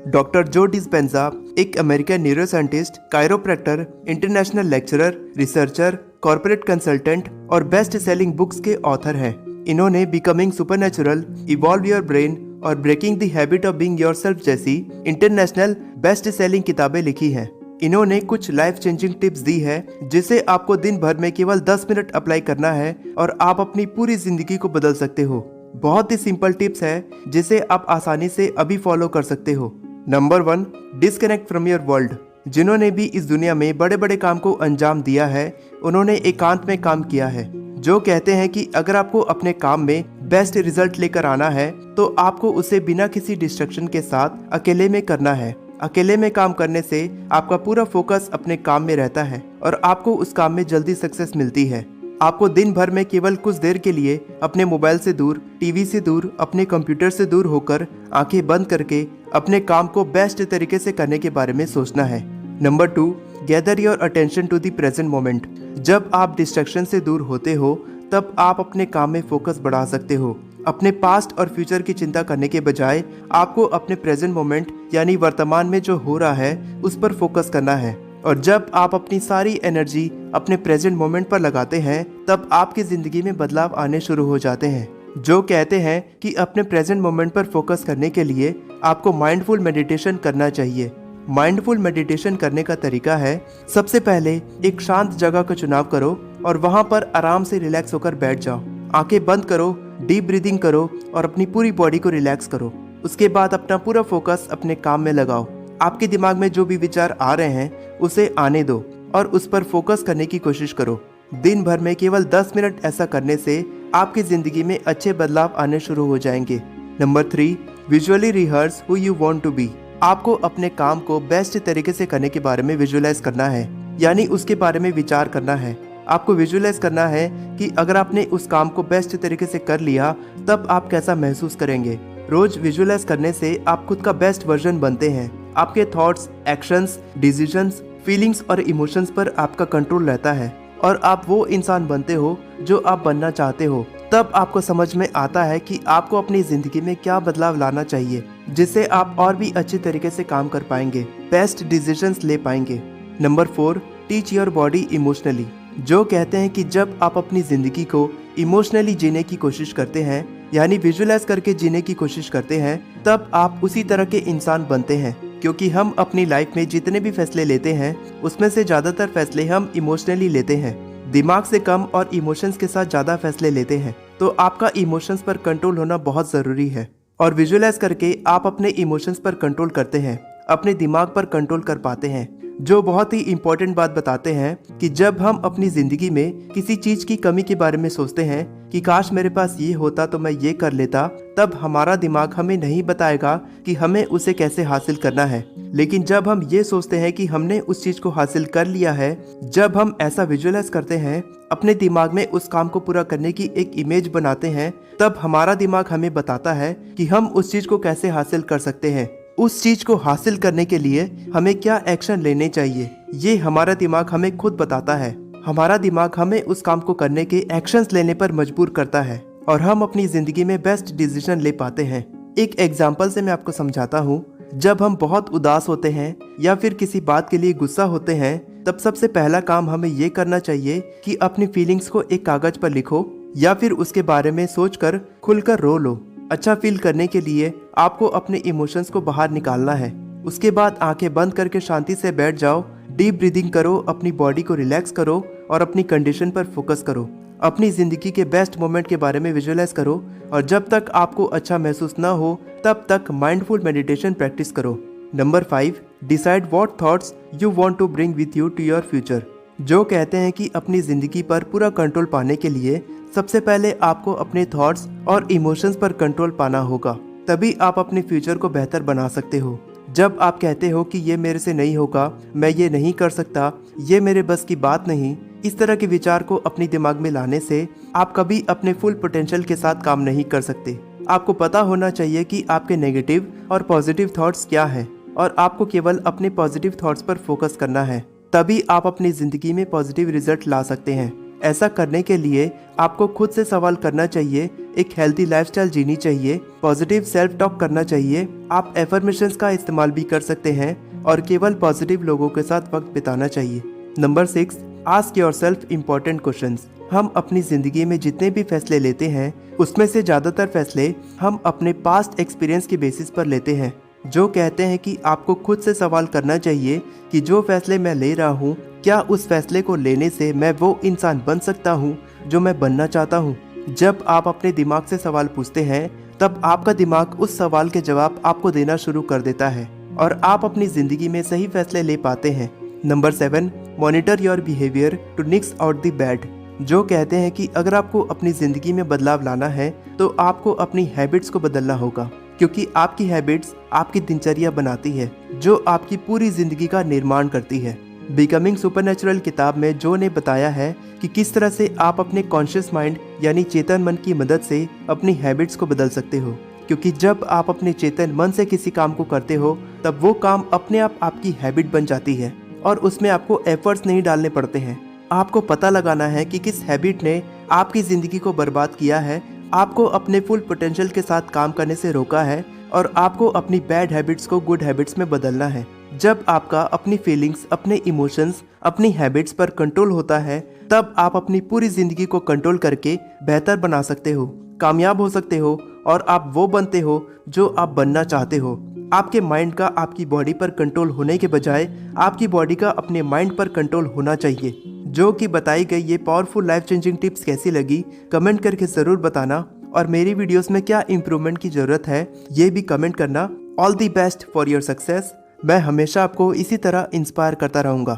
Doctor Joe Dispenza एक American neuroscientist, chiropractor, international lecturer, researcher, corporate consultant और best selling books के author हैं। इन्होंने becoming supernatural, evolve your brain और breaking the habit of being yourself जैसी international best selling किताबें लिखी हैं। इन्होंने कुछ लाइफ चेंजिंग टिप्स दी है जिसे आपको दिन भर में केवल 10 मिनट अप्लाई करना है और आप अपनी पूरी जिंदगी को बदल सकते हो। बहुत ही सिंपल टिप्स है जिसे आप आसानी से अभी फॉलो कर सकते हो। Number 1, disconnect from your world. जिन्होंने भी इस दुनिया में बड़े बड़े काम को अंजाम दिया है उन्होंने एकांत में काम किया है। जो कहते हैं कि अगर आपको अपने काम में बेस्ट रिजल्ट लेकर आना है तो आपको उसे बिना किसी डिस्ट्रक्शन के साथ अकेले में करना है। अकेले में काम करने से आपका पूरा फोकस अपने काम में रहता है और आपको उस काम में जल्दी सक्सेस मिलती है। आपको दिन भर में केवल कुछ देर के लिए अपने मोबाइल से दूर, टीवी से दूर, अपने कंप्यूटर से दूर होकर आंखें बंद करके अपने काम को बेस्ट तरीके से करने के बारे में सोचना है। Number 2, gather your attention to the present moment. जब आप डिस्ट्रैक्शन से दूर होते हो तब आप अपने काम में फोकस बढ़ा सकते हो। अपने पास्ट और फ्यूचर की चिंता करने के बजाय आपको अपने प्रेजेंट मोमेंट यानी वर्तमान में जो हो रहा है उस पर फोकस करना है। और जब आप अपनी सारी एनर्जी अपने प्रेजेंट मोमेंट पर लगाते हैं तब आपकी जिंदगी में बदलाव आने शुरू हो जाते हैं। जो कहते हैं कि अपने प्रेजेंट मोमेंट पर फोकस करने के लिए आपको माइंडफुल मेडिटेशन करना चाहिए। माइंडफुल मेडिटेशन करने का तरीका है, सबसे पहले एक शांत जगह का चुनाव करो और वहां पर आराम से रिलैक्स होकर बैठ जाओ। आंखें बंद करो, डीप ब्रीदिंग करो और अपनी पूरी बॉडी को रिलैक्स करो। उसके बाद अपना पूरा फोकस अपने काम में लगाओ। आपके दिमाग में जो भी विचार आ रहे हैं उसे आने दो और उस पर फोकस करने की कोशिश करो। दिन भर में केवल 10 मिनट ऐसा करने से आपकी जिंदगी में अच्छे बदलाव आने शुरू हो जाएंगे। Number 3, visually rehearse who you want to be. आपको अपने काम को बेस्ट तरीके से करने के बारे में विजुअलाइज करना है, यानी उसके बारे में विचार करना है। आपको विजुअलाइज करना है कि अगर आपने उस काम को बेस्ट तरीके से कर लिया तब आप कैसा महसूस करेंगे। रोज विजुअलाइज करने से आप खुद का बेस्ट वर्जन बनते हैं। आपके थॉट्स, एक्शंस, डिसीजंस, फीलिंग्स और इमोशंस पर आपका कंट्रोल रहता है और आप वो इंसान बनते हो जो आप बनना चाहते हो। तब आपको समझ में आता है कि आपको अपनी जिंदगी में क्या बदलाव लाना चाहिए जिससे आप और भी अच्छे तरीके से काम कर पाएंगे, बेस्ट डिसीजंस ले पाएंगे। Number 4, teach your body emotionally. जो कहते हैं कि जब आप अपनी जिंदगी को इमोशनली जीने की कोशिश करते हैं यानी विजुअलाइज करके जीने की कोशिश करते हैं तब आप उसी तरह के इंसान बनते हैं। क्योंकि हम अपनी लाइफ में जितने भी फैसले लेते हैं उसमें से ज़्यादातर फैसले हम इमोशनली लेते हैं। दिमाग से कम और इमोशंस के साथ ज़्यादा फैसले लेते हैं। तो आपका इमोशंस पर कंट्रोल होना बहुत ज़रूरी है और विजुअलाइज करके आप अपने इमोशंस पर कंट्रोल करते हैं, अपने दिमाग पर कंट्रोल कर पाते हैं। जो बहुत ही इम्पोर्टेंट बात बताते हैं कि जब हम अपनी ज़िंदगी में किसी चीज़ की कमी के बारे में सोचते हैं कि काश मेरे पास ये होता तो मैं ये कर लेता, तब हमारा दिमाग हमें नहीं बताएगा कि हमें उसे कैसे हासिल करना है। लेकिन जब हम ये सोचते हैं कि हमने उस चीज़ को हासिल कर लिया है, जब हम ऐसा विजुअलाइज करते हैं, अपने दिमाग में उस काम को पूरा करने की एक इमेज बनाते हैं, तब हमारा दिमाग हमें बताता है कि हम उस चीज़ को कैसे हासिल कर सकते हैं। उस चीज को हासिल करने के लिए हमें क्या एक्शन लेने चाहिए, ये हमारा दिमाग हमें खुद बताता है। हमारा दिमाग हमें उस काम को करने के एक्शंस लेने पर मजबूर करता है और हम अपनी जिंदगी में बेस्ट डिसीजन ले पाते हैं। एक एग्जांपल से मैं आपको समझाता हूँ। जब हम बहुत उदास होते हैं या फिर किसी बात के लिए गुस्सा होते हैं तब सबसे पहला काम हमें ये करना चाहिए कि अपनी फीलिंग्स को एक कागज पर लिखो या फिर उसके बारे में सोचकर खुलकर रो लो। अच्छा फील करने के लिए आपको अपने इमोशंस को बाहर निकालना है। उसके बाद आंखें बंद करके शांति से बैठ जाओ, डीप ब्रीदिंग करो, अपनी बॉडी को रिलैक्स करो और अपनी कंडीशन पर फोकस करो। अपनी ज़िंदगी के बेस्ट मोमेंट के बारे में विजुअलाइज करो और जब तक आपको अच्छा महसूस ना हो तब तक माइंडफुल मेडिटेशन प्रैक्टिस करो। Number 5, decide what thoughts you want to bring with you to your future. जो कहते हैं कि अपनी ज़िंदगी पर पूरा कंट्रोल पाने के लिए सबसे पहले आपको अपने थॉट्स और इमोशंस पर कंट्रोल पाना होगा, तभी आप अपने फ्यूचर को बेहतर बना सकते हो। जब आप कहते हो कि ये मेरे से नहीं होगा, मैं ये नहीं कर सकता, ये मेरे बस की बात नहीं, इस तरह के विचार को अपने दिमाग में लाने से आप कभी अपने फुल पोटेंशियल के साथ काम नहीं कर सकते। आपको पता होना चाहिए कि आपके नेगेटिव और पॉजिटिव थॉट्स क्या हैं और आपको केवल अपने पॉजिटिव थॉट्स पर फोकस करना है, तभी आप अपनी ज़िंदगी में पॉजिटिव रिजल्ट ला सकते हैं। ऐसा करने के लिए आपको खुद से सवाल करना चाहिए, एक हेल्थी लाइफस्टाइल जीनी चाहिए, पॉजिटिव सेल्फ टॉक करना चाहिए। आप एफर्मेशंस का इस्तेमाल भी कर सकते हैं और केवल पॉजिटिव लोगों के साथ वक्त बिताना चाहिए। Number 6, ask yourself important questions. हम अपनी जिंदगी में जितने भी फैसले लेते हैं उसमें से ज़्यादातर फैसले हम अपने पास्ट एक्सपीरियंस के बेसिस पर लेते हैं, जो कहते हैं कि आपको खुद से सवाल करना चाहिए कि जो फैसले मैं ले रहा हूँ, क्या उस फैसले को लेने से मैं वो इंसान बन सकता हूँ जो मैं बनना चाहता हूँ। जब आप अपने दिमाग से सवाल पूछते हैं तब आपका दिमाग उस सवाल के जवाब आपको देना शुरू कर देता है और आप अपनी ज़िंदगी में सही फैसले ले पाते हैं। Number 7, monitor your behaviour to nix out the bad. जो कहते हैं कि अगर आपको अपनी ज़िंदगी में बदलाव लाना है तो आपको अपनी हैबिट्स को बदलना होगा, क्योंकि आपकी हैबिट्स आपकी दिनचर्या बनाती है जो आपकी पूरी ज़िंदगी का निर्माण करती है। बिकमिंग सुपरनैचुरल किताब में जो ने बताया है कि किस तरह से आप अपने कॉन्शियस माइंड यानी चेतन मन की मदद से अपनी हैबिट्स को बदल सकते हो, क्योंकि जब आप अपने चेतन मन से किसी काम को करते हो तब वो काम अपने आप आपकी हैबिट बन जाती है और उसमें आपको एफर्ट्स नहीं डालने पड़ते हैं। आपको पता लगाना है कि किस हैबिट ने आपकी ज़िंदगी को बर्बाद किया है, आपको अपने फुल पोटेंशियल के साथ काम करने से रोका है और आपको अपनी बैड हैबिट्स को गुड हैबिट्स में बदलना है। जब आपका अपनी फीलिंग्स, अपने इमोशंस, अपनी हैबिट्स पर कंट्रोल होता है तब आप अपनी पूरी ज़िंदगी को कंट्रोल करके बेहतर बना सकते हो, कामयाब हो सकते हो और आप वो बनते हो जो आप बनना चाहते हो। आपके माइंड का आपकी बॉडी पर कंट्रोल होने के बजाय आपकी बॉडी का अपने माइंड पर कंट्रोल होना चाहिए। जो कि बताई गई ये पावरफुल लाइफ चेंजिंग टिप्स कैसी लगी कमेंट करके ज़रूर बताना और मेरी वीडियोस में क्या इम्प्रूवमेंट की ज़रूरत है ये भी कमेंट करना। All the best for your success. मैं हमेशा आपको इसी तरह इंस्पायर करता रहूँगा।